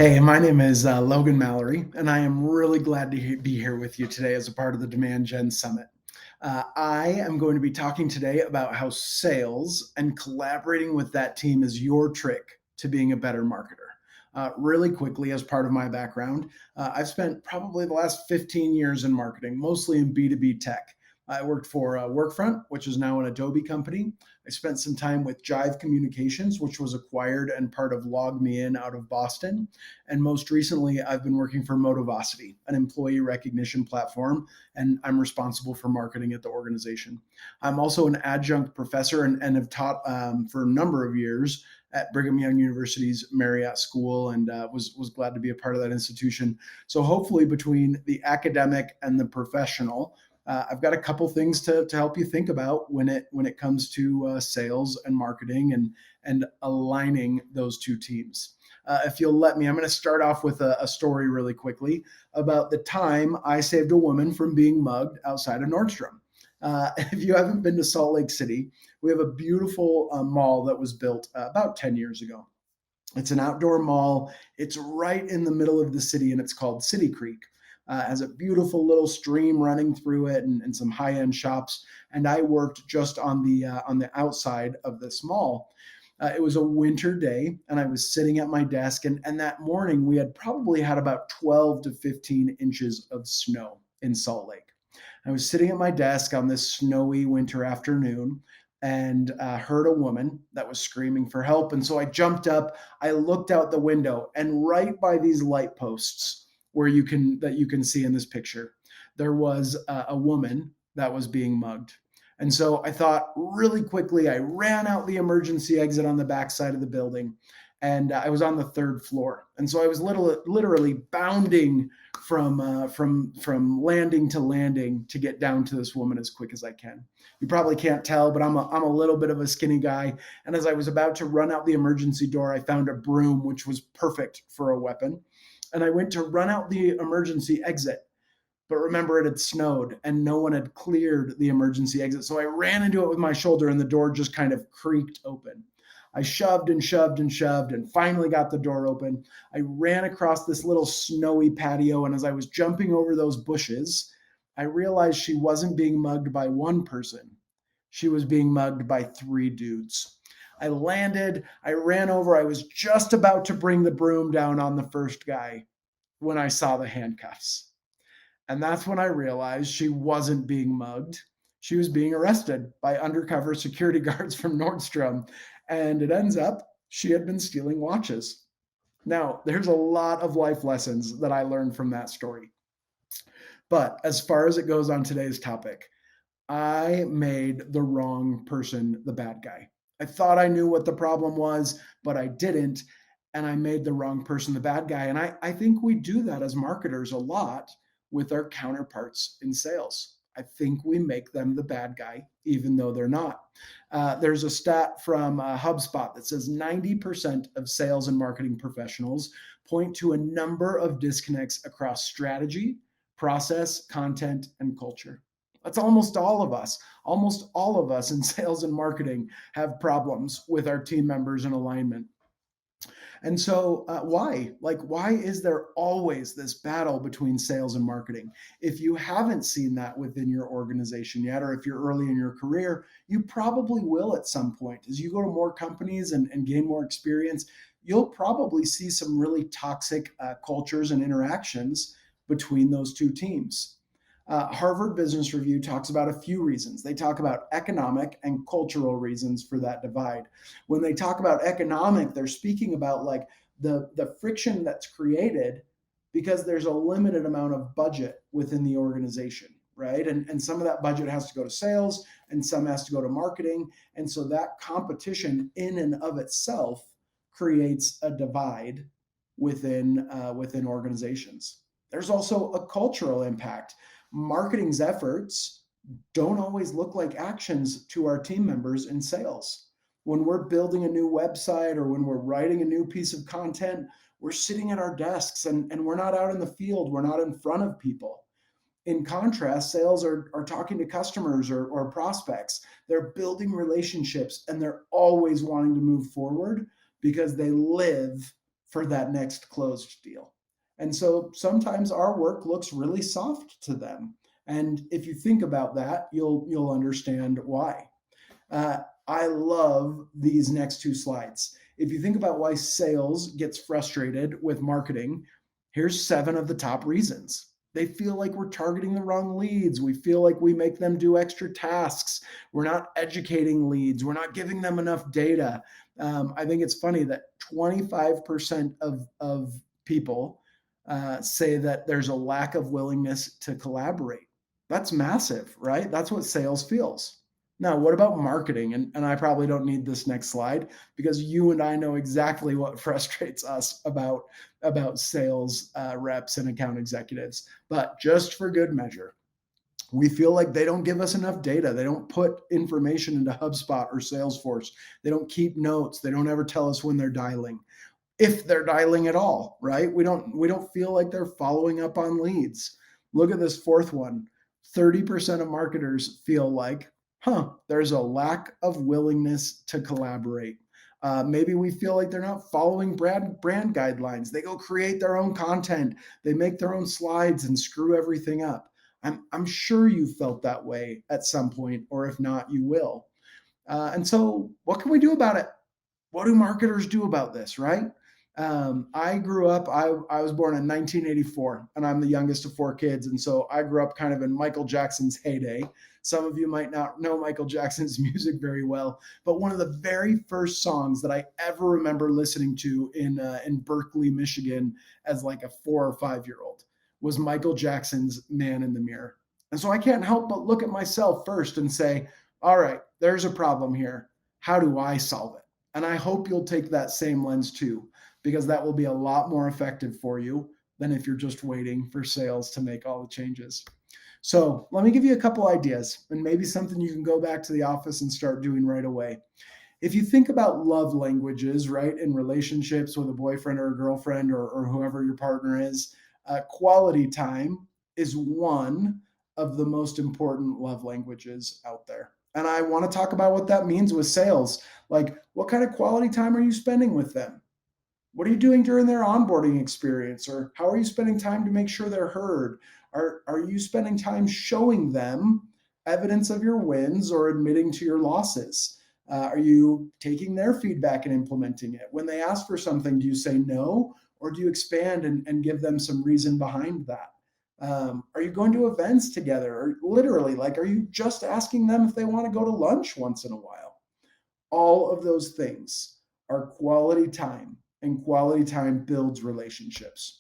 Hey, my name is Logan Mallory, and I am really glad to be here with you today as a part of the Demand Gen Summit. I am going to be talking today about how sales and collaborating with that team is your trick to being a better marketer. Really quickly, as part of my background, I've spent probably the last 15 years in marketing, mostly in B2B tech. I worked for Workfront, which is now an Adobe company. I spent some time with Jive Communications, which was acquired and part of LogMeIn out of Boston. And most recently, I've been working for Motivosity, an employee recognition platform, and I'm responsible for marketing at the organization. I'm also an adjunct professor and have taught for a number of years at Brigham Young University's Marriott School, and was glad to be a part of that institution. So hopefully, between the academic and the professional, I've got a couple things to help you think about when it comes to sales and marketing and aligning those two teams. If you'll let me, I'm going to start off with a story really quickly about the time I saved a woman from being mugged outside of Nordstrom. If you haven't been to Salt Lake City, we have a beautiful mall that was built about 10 years ago. It's an outdoor mall. It's right in the middle of the city, and it's called City Creek. Has a beautiful little stream running through it, and some high-end shops. And I worked just on the outside of this mall. It was a winter day, and I was sitting at my desk. And that morning, we had probably had about 12 to 15 inches of snow in Salt Lake. I was sitting at my desk on this snowy winter afternoon and heard a woman that was screaming for help. And so I jumped up, I looked out the window, and right by these light posts where you can see in this picture, there was a woman that was being mugged. And so I thought really quickly, I ran out the emergency exit on the back side of the building, and I was on the third floor. And so I was literally bounding from landing to landing to get down to this woman as quick as I can. You probably can't tell, but I'm a little bit of a skinny guy. And as I was about to run out the emergency door, I found a broom, which was perfect for a weapon. And I went to run out the emergency exit. But remember, it had snowed and no one had cleared the emergency exit. So I ran into it with my shoulder, and the door just kind of creaked open. I shoved and shoved and shoved and finally got the door open. I ran across this little snowy patio, and as I was jumping over those bushes, I realized she wasn't being mugged by one person. She was being mugged by three dudes. I landed, I ran over, I was just about to bring the broom down on the first guy when I saw the handcuffs. And that's when I realized she wasn't being mugged. She was being arrested by undercover security guards from Nordstrom. And it ends up she had been stealing watches. Now, there's a lot of life lessons that I learned from that story. But as far as it goes on today's topic, I made the wrong person the bad guy. I thought I knew what the problem was, but I didn't. And I made the wrong person the bad guy. And I think we do that as marketers a lot with our counterparts in sales. I think we make them the bad guy, even though they're not. There's a stat from HubSpot that says 90% of sales and marketing professionals point to a number of disconnects across strategy, process, content, and culture. That's almost all of us. Almost all of us in sales and marketing have problems with our team members and alignment. And so, why? Why is there always this battle between sales and marketing? If you haven't seen that within your organization yet, or if you're early in your career, you probably will at some point. As you go to more companies and gain more experience, you'll probably see some really toxic cultures and interactions between those two teams. Harvard Business Review talks about a few reasons. They talk about economic and cultural reasons for that divide. When they talk about economic, they're speaking about like the friction that's created because there's a limited amount of budget within the organization, right? And some of that budget has to go to sales and some has to go to marketing. And so that competition in and of itself creates a divide within organizations. There's also a cultural impact. Marketing's efforts don't always look like actions to our team members in sales. When we're building a new website or when we're writing a new piece of content, we're sitting at our desks and we're not out in the field. We're not in front of people. In contrast, sales are talking to customers or prospects. They're building relationships and they're always wanting to move forward because they live for that next closed deal. And so sometimes our work looks really soft to them. And if you think about that, you'll understand why. Uh, I love these next two slides. If you think about why sales gets frustrated with marketing, here's 7 of the top reasons. They feel like we're targeting the wrong leads. We feel like we make them do extra tasks. We're not educating leads. We're not giving them enough data. I think it's funny that 25% of people say that there's a lack of willingness to collaborate. That's massive, right? That's what sales feels. Now, what about marketing? And I probably don't need this next slide because you and I know exactly what frustrates us about sales reps and account executives. But just for good measure, we feel like they don't give us enough data. They don't put information into HubSpot or Salesforce. They don't keep notes. They don't ever tell us when they're dialing, if they're dialing at all, right? We don't feel like they're following up on leads. Look at this fourth one. 30% of marketers feel like, there's a lack of willingness to collaborate. Maybe we feel like they're not following brand guidelines. They go create their own content. They make their own slides and screw everything up. I'm sure you felt that way at some point, or if not, you will. And so what can we do about it? What do marketers do about this, right? I grew up, I was born in 1984, and I'm the youngest of 4 kids. And so I grew up kind of in Michael Jackson's heyday. Some of you might not know Michael Jackson's music very well, but one of the very first songs that I ever remember listening to in Berkeley, Michigan, as like a 4 or 5-year-old was Michael Jackson's Man in the Mirror. And so I can't help but look at myself first and say, all right, there's a problem here. How do I solve it? And I hope you'll take that same lens too, because that will be a lot more effective for you than if you're just waiting for sales to make all the changes. So let me give you a couple ideas and maybe something you can go back to the office and start doing right away. If you think about love languages, right, in relationships with a boyfriend or a girlfriend or whoever your partner is, quality time is one of the most important love languages out there. And I want to talk about what that means with sales. Like, what kind of quality time are you spending with them? What are you doing during their onboarding experience? Or how are you spending time to make sure they're heard? Are you spending time showing them evidence of your wins or admitting to your losses? Are you taking their feedback and implementing it? When they ask for something, do you say no? Or do you expand and give them some reason behind that? Are you going to events together? Or literally, like, are you just asking them if they want to go to lunch once in a while? All of those things are quality time, and quality time builds relationships.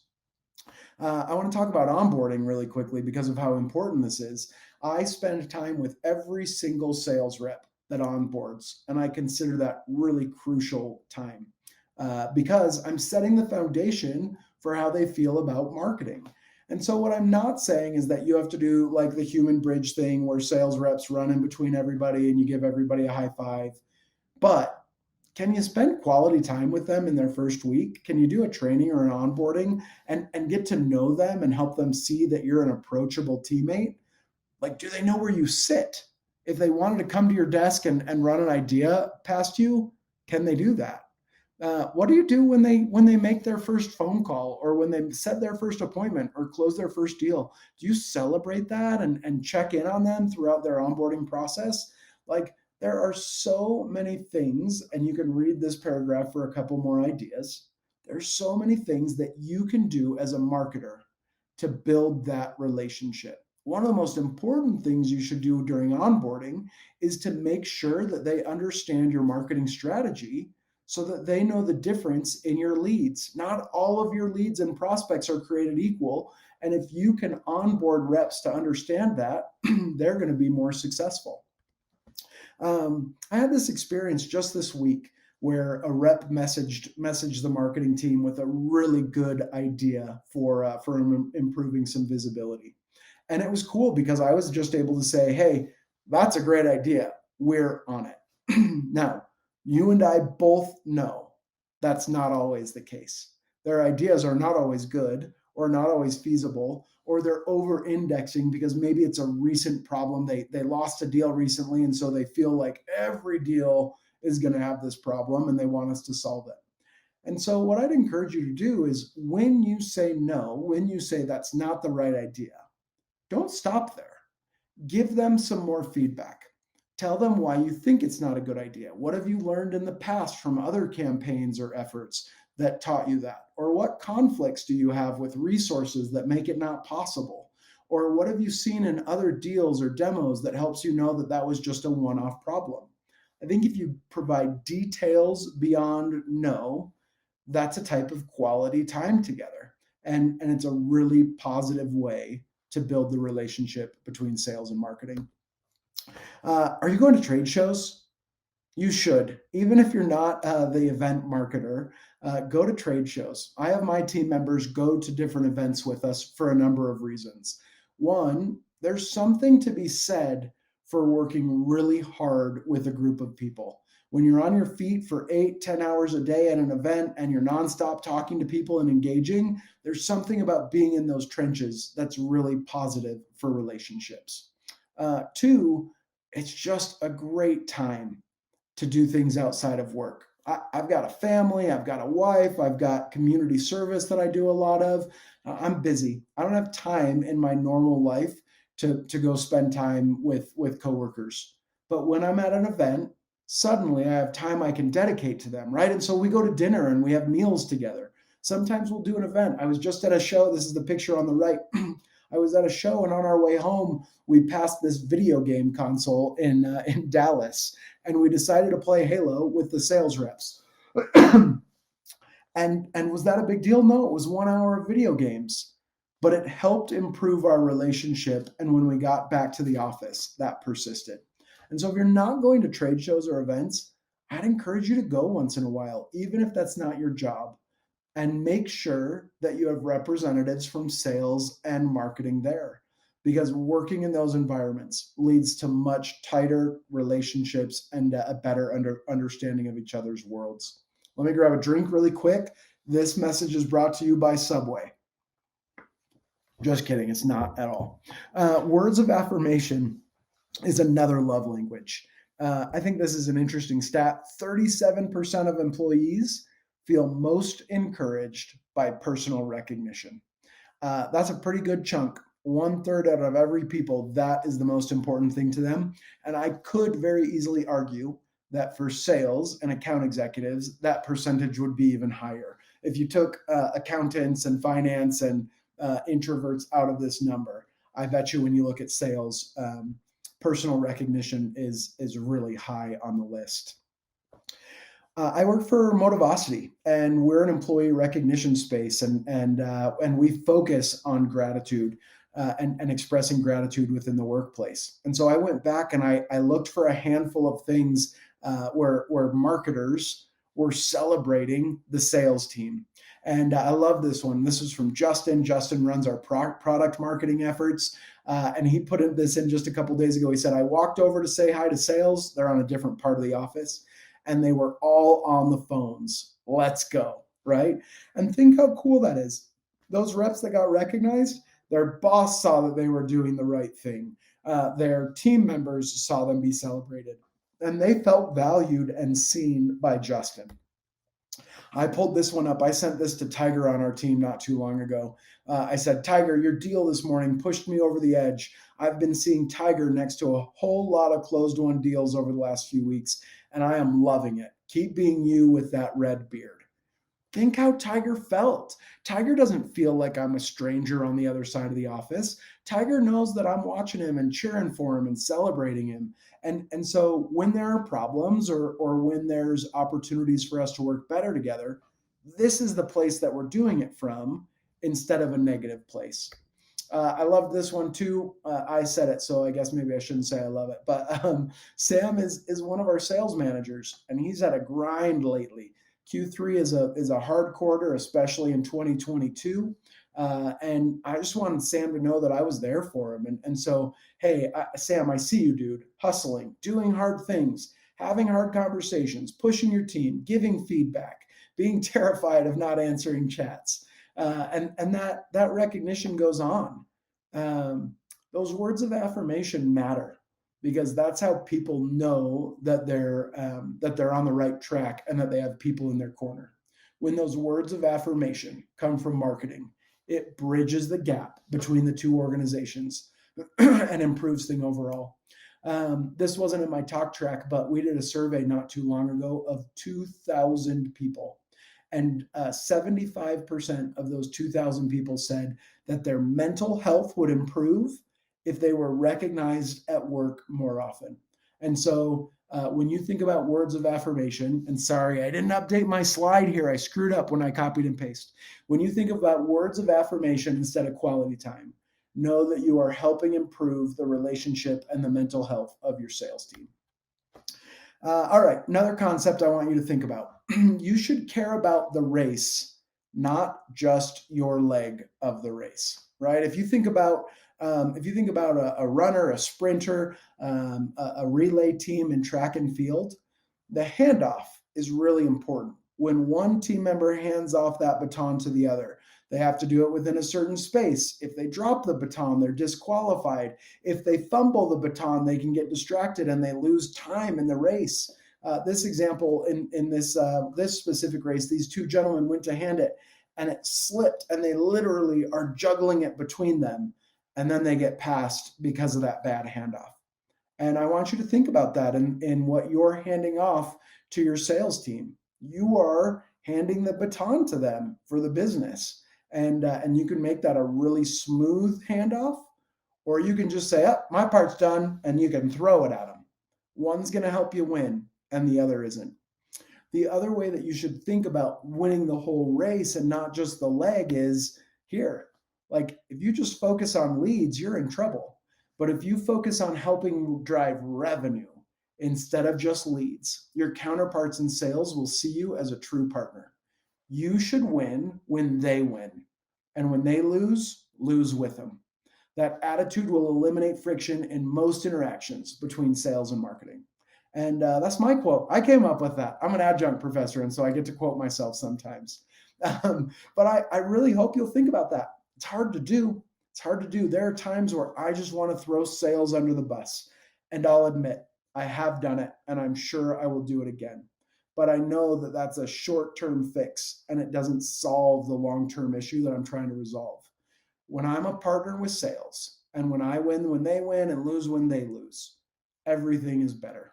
I want to talk about onboarding really quickly because of how important this is. I spend time with every single sales rep that onboards, and I consider that really crucial time because I'm setting the foundation for how they feel about marketing. And so what I'm not saying is that you have to do like the human bridge thing where sales reps run in between everybody and you give everybody a high five. But can you spend quality time with them in their first week? Can you do a training or an onboarding and get to know them and help them see that you're an approachable teammate? Like, do they know where you sit? If they wanted to come to your desk and run an idea past you, can they do that? What do you do when they make their first phone call or when they set their first appointment or close their first deal? Do you celebrate that and check in on them throughout their onboarding process? Like, there are so many things, and you can read this paragraph for a couple more ideas. There's so many things that you can do as a marketer to build that relationship. One of the most important things you should do during onboarding is to make sure that they understand your marketing strategy so that they know the difference in your leads. Not all of your leads and prospects are created equal. And if you can onboard reps to understand that, they're going to be more successful. I had this experience just this week where a rep messaged the marketing team with a really good idea for improving some visibility. And it was cool because I was just able to say, hey, that's a great idea. We're on it. Now, you and I both know that's not always the case. Their ideas are not always good or not always feasible, or they're over indexing because maybe it's a recent problem. They lost a deal recently, and so they feel like every deal is going to have this problem and they want us to solve it. And so, what I'd encourage you to do is when you say no, when you say that's not the right idea, don't stop there. Give them some more feedback. Tell them why you think it's not a good idea. What have you learned in the past from other campaigns or efforts that taught you that? Or what conflicts do you have with resources that make it not possible? Or what have you seen in other deals or demos that helps you know that that was just a one off problem? I think if you provide details beyond no, that's a type of quality time together. And it's a really positive way to build the relationship between sales and marketing. Are you going to trade shows? You should. Even if you're not the event marketer, go to trade shows. I have my team members go to different events with us for a number of reasons. One, there's something to be said for working really hard with a group of people. When you're on your feet for 8, 10 hours a day at an event and you're nonstop talking to people and engaging, there's something about being in those trenches that's really positive for relationships. Two, it's just a great time to do things outside of work. Have got a family, I've got a wife, I've got community service that I do a lot of. I'm busy. I don't have time in my normal life to go spend time with coworkers. But when I'm at an event, suddenly I have time I can dedicate to them, right? And so we go to dinner and we have meals together. Sometimes we'll do an event. I was just at a show. This is the picture on the right. I was at a show, and on our way home, we passed this video game console in Dallas, and we decided to play Halo with the sales reps. And was that a big deal? No, it was 1 hour of video games, but it helped improve our relationship. And when we got back to the office, that persisted. And so if you're not going to trade shows or events, I'd encourage you to go once in a while, even if that's not your job, and make sure that you have representatives from sales and marketing there, because working in those environments leads to much tighter relationships and a better understanding of each other's worlds. Let me grab a drink really quick. This message is brought to you by Subway. Just kidding, it's not at all. Words of affirmation is another love language. I think this is an interesting stat. 37% of employees feel most encouraged by personal recognition. That's a pretty good chunk. 1/3 out of every people, that is the most important thing to them. And I could very easily argue that for sales and account executives, that percentage would be even higher. If you took accountants and finance and introverts out of this number, I bet you when you look at sales, personal recognition is really high on the list. I work for Motivosity, and we're an employee recognition space, and we focus on gratitude and expressing gratitude within the workplace. And so I went back and I looked for a handful of things where marketers were celebrating the sales team. And I love this one. This is from Justin. Justin runs our product marketing efforts. And he put this in just a couple days ago. He said, I walked over to say hi to sales. They're on a different part of the office, and they were all on the phones. Let's go, right? And think how cool that is. Those reps that got recognized, their boss saw that they were doing the right thing. Their team members saw them be celebrated, and they felt valued and seen by Justin. I pulled this one up. I sent this to Tiger on our team not too long ago. I said, Tiger, your deal this morning pushed me over the edge. I've been seeing Tiger next to a whole lot of closed-won deals over the last few weeks, and I am loving it. Keep being you with that red beard. Think how Tiger felt. Tiger doesn't feel like I'm a stranger on the other side of the office. Tiger knows that I'm watching him and cheering for him and celebrating him. And so when there are problems or when there's opportunities for us to work better together, this is the place that we're doing it from instead of a negative place. I love this one too. I said it, so I guess maybe I shouldn't say I love it. But Sam is one of our sales managers, and he's had a grind lately. Q3 is a hard quarter, especially in 2022. And I just wanted Sam to know that I was there for him. And so, hey, Sam, I see you, dude, hustling, doing hard things, having hard conversations, pushing your team, giving feedback, being terrified of not answering chats. And that recognition goes on. Those words of affirmation matter, because that's how people know that they're on the right track and that they have people in their corner. when those words of affirmation come from marketing, it bridges the gap between the two organizations and improves things overall. This wasn't in my talk track, but we did a survey not too long ago of 2,000 people. And 75% of those 2,000 people said that their mental health would improve if they were recognized at work more often. And so when you think about words of affirmation, and sorry, I didn't update my slide here. I screwed up when I copied and pasted. When you think about words of affirmation instead of quality time, know that you are helping improve the relationship and the mental health of your sales team. All right, another concept I want you to think about. You should care about the race, not just your leg of the race, right? If you think about a runner, a sprinter, a relay team in track and field, the handoff is really important. When one team member hands off that baton to the other, they have to do it within a certain space. If they drop the baton, they're disqualified. If they fumble the baton, they can get distracted and they lose time in the race. This example in this specific race, these two gentlemen went to hand it and it slipped and they literally are juggling it between them. And then they get passed because of that bad handoff. And I want you to think about that in what you're handing off to your sales team. You are handing the baton to them for the business. And you can make that a really smooth handoff, or you can just say, oh, my part's done, and you can throw it at them. One's going to help you win, and the other isn't. The other way that you should think about winning the whole race and not just the leg is here. Like if you just focus on leads, you're in trouble. But if you focus on helping drive revenue instead of just leads, your counterparts in sales will see you as a true partner. You should win when they win. And when they lose, lose with them. That attitude will eliminate friction in most interactions between sales and marketing. And that's my quote. I came up with that. I'm an adjunct professor, and so I get to quote myself sometimes. But I really hope you'll think about that. It's hard to do. It's hard to do. There are times where I just want to throw sales under the bus. And I'll admit, I have done it, and I'm sure I will do it again. But I know that that's a short-term fix, and it doesn't solve the long-term issue that I'm trying to resolve. When I'm a partner with sales, and when I win when they win and lose when they lose, everything is better.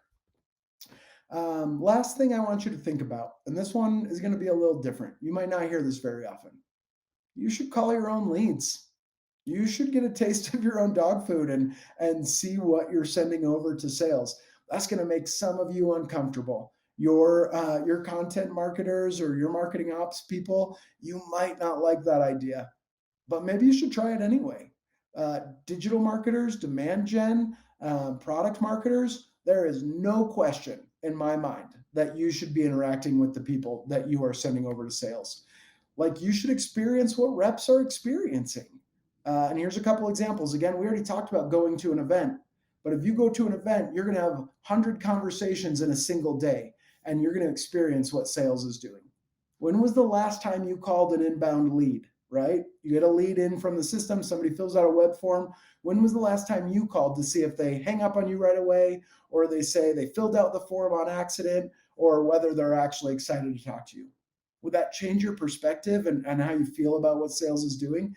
Last thing I want you to think about, and this one is going to be a little different. You might not hear this very often. You should call your own leads. You should get a taste of your own dog food and see what you're sending over to sales. That's going to make some of you uncomfortable. Your content marketers or your marketing ops people, you might not like that idea, but maybe you should try it anyway. Digital marketers, demand gen, product marketers, there is no question in my mind that you should be interacting with the people that you are sending over to sales. Like you should experience what reps are experiencing. And here's a couple examples. Again, we already talked about going to an event, but if you go to an event, you're going to have 100 conversations in a single day, and you're going to experience what sales is doing. When was the last time you called an inbound lead, right? You get a lead in from the system, somebody fills out a web form. When was the last time you called to see if they hang up on you right away, or they say they filled out the form on accident, or whether they're actually excited to talk to you? Would that change your perspective and how you feel about what sales is doing?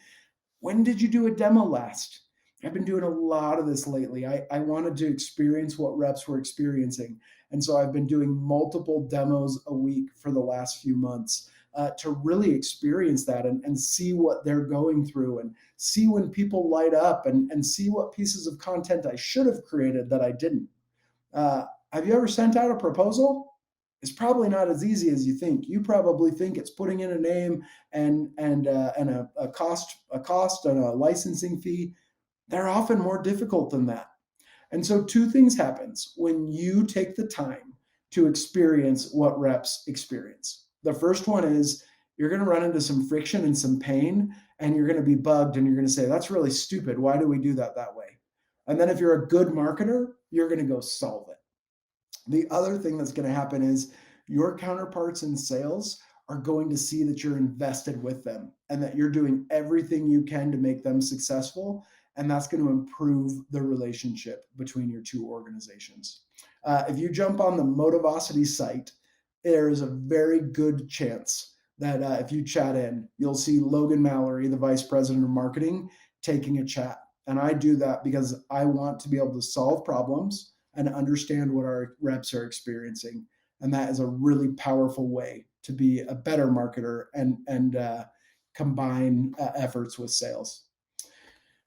When did you do a demo last? I've been doing a lot of this lately. I wanted to experience what reps were experiencing. And so I've been doing multiple demos a week for the last few months to really experience that and see what they're going through and see when people light up and see what pieces of content I should have created that I didn't. Have you ever sent out a proposal? It's probably not as easy as you think. You probably think it's putting in a name and a cost and a licensing fee. They're often more difficult than that. And so two things happens when you take the time to experience what reps experience. The first one is you're going to run into some friction and some pain, and you're going to be bugged, and you're going to say, that's really stupid. Why do we do that way? And then if you're a good marketer, you're going to go solve it. The other thing that's going to happen is your counterparts in sales are going to see that you're invested with them and that you're doing everything you can to make them successful. And that's going to improve the relationship between your two organizations. If you jump on the Motivosity site, there is a very good chance that if you chat in, you'll see Logan Mallory, the vice president of marketing, taking a chat. And I do that because I want to be able to solve problems and understand what our reps are experiencing. And that is a really powerful way to be a better marketer and combine efforts with sales.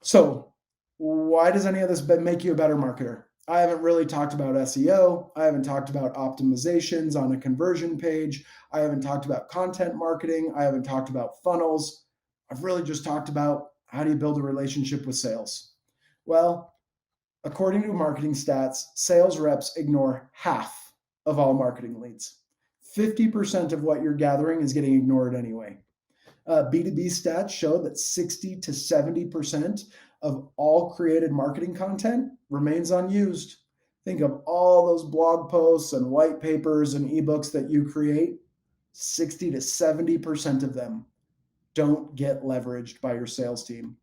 So why does any of this make you a better marketer? I haven't really talked about SEO. I haven't talked about optimizations on a conversion page. I haven't talked about content marketing. I haven't talked about funnels. I've really just talked about how do you build a relationship with sales. Well, according to marketing stats, sales reps ignore half of all marketing leads. 50% of what you're gathering is getting ignored anyway. B2B stats show that 60 to 70% of all created marketing content remains unused. Think of all those blog posts and white papers and ebooks that you create. 60 to 70% of them don't get leveraged by your sales team.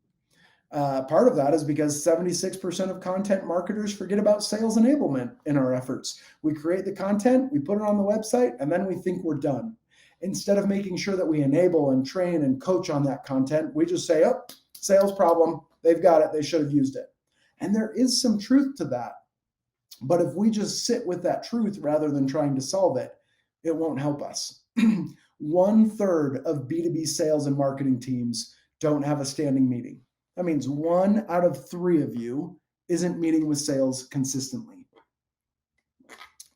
Part of that is because 76% of content marketers forget about sales enablement in our efforts. We create the content, we put it on the website, and then we think we're done. Instead of making sure that we enable and train and coach on that content, we just say, oh, sales problem, they've got it, they should have used it. And there is some truth to that. But if we just sit with that truth rather than trying to solve it, it won't help us. 1/3 of B2B sales and marketing teams don't have a standing meeting. That means 1 out of 3 of you isn't meeting with sales consistently.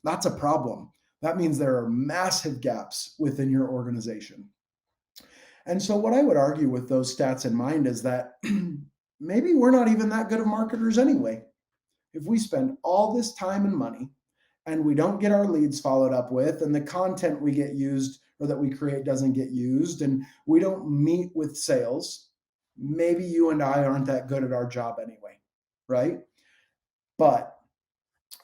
That's a problem. That means there are massive gaps within your organization. And so what I would argue with those stats in mind is that maybe we're not even that good of marketers anyway. If we spend all this time and money and we don't get our leads followed up with, and the content we get used or that we create doesn't get used, and we don't meet with sales, maybe you and I aren't that good at our job anyway, right? But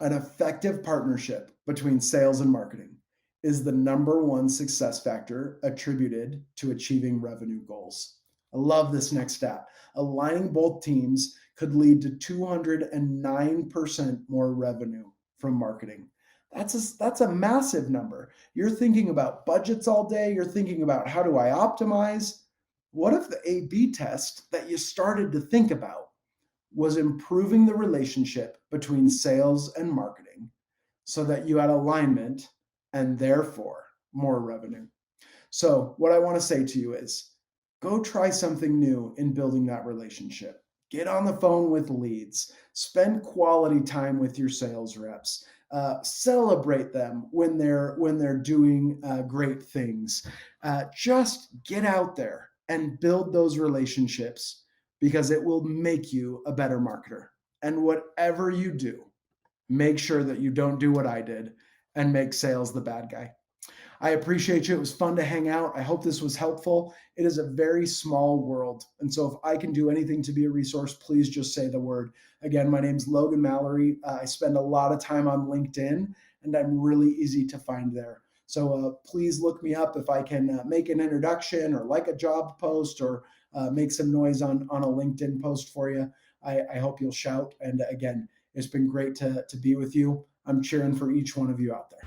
an effective partnership between sales and marketing is the number one success factor attributed to achieving revenue goals. I love this next stat. Aligning both teams could lead to 209% more revenue from marketing. That's a massive number. You're thinking about budgets all day. You're thinking about how do I optimize? What if the A/B test that you started to think about was improving the relationship between sales and marketing so that you had alignment and therefore more revenue? So what I want to say to you is go try something new in building that relationship. Get on the phone with leads. Spend quality time with your sales reps. Celebrate them when they're doing great things. Just get out there and build those relationships because it will make you a better marketer. And whatever you do, make sure that you don't do what I did and make sales the bad guy. I appreciate you. It was fun to hang out. I hope this was helpful. It is a very small world. And so if I can do anything to be a resource, please just say the word. Again, my name's Logan Mallory. I spend a lot of time on LinkedIn and I'm really easy to find there. So please look me up if I can make an introduction or like a job post or make some noise on a LinkedIn post for you. I hope you'll shout. And again, it's been great to be with you. I'm cheering for each one of you out there.